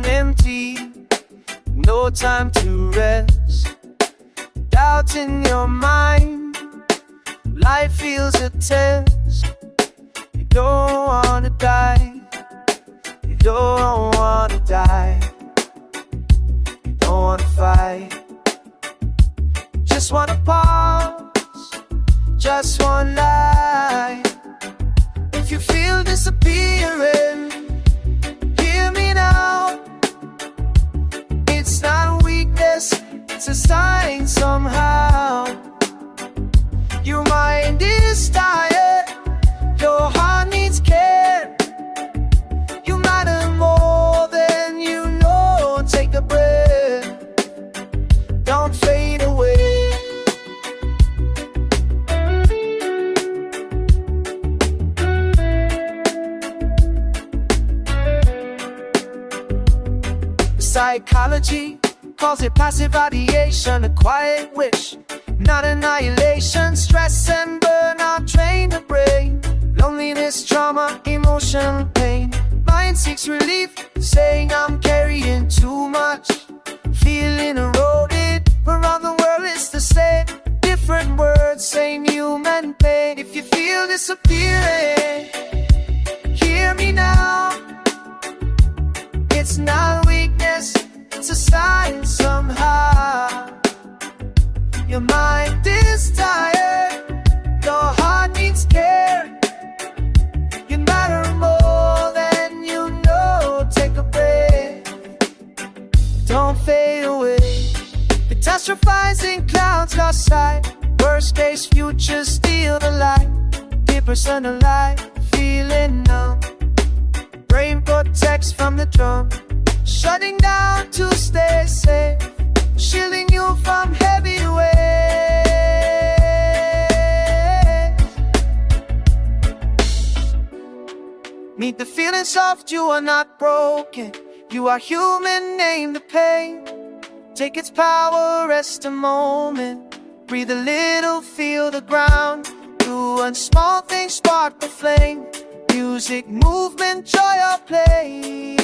on empty, no time to rest. Doubt in your mind, life feels a test. You don't wanna die, you don't wanna die, you don't wanna fight. Just wanna pause, just one night. If you feel disappearing, hear me now. It's not a weakness, it's a sign somehow. Your mind is tired, your heart needs care. You matter more than you know. Take a breath, don't fade away. Psychology calls it passive ideation, a quiet wish, not annihilation. Stress and burnout train the brain, loneliness, trauma, emotional pain. Mind seeks relief, saying I'm carrying too much, feeling eroded. Around the world it's the same, different words, same human pain. If you feel disappearing, hear me now. It's not weakness, it's a sign somehow. Your mind is tired, your heart needs care. You matter more than you know. Take a breath, don't fade away. Catastrophizing clouds lost sight, worst case future steal the light. Depersonalized, feeling numb, brain protects from the drum, shutting down to stay safe, shielding you from heavy weight. Meet the feeling soft, you are not broken, you are human, name the pain. Take its power, rest a moment, breathe a little, feel the ground. Do one small thing, spark the flame. Music, movement, joy or play.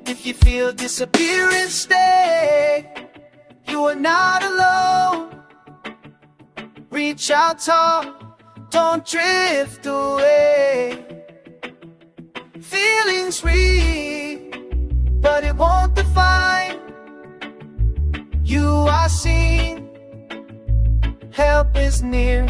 If you feel disappearing, stay. You are not alone. Reach out, talk, don't drift away. Feelings real, but it won't define. You are seen, help is near.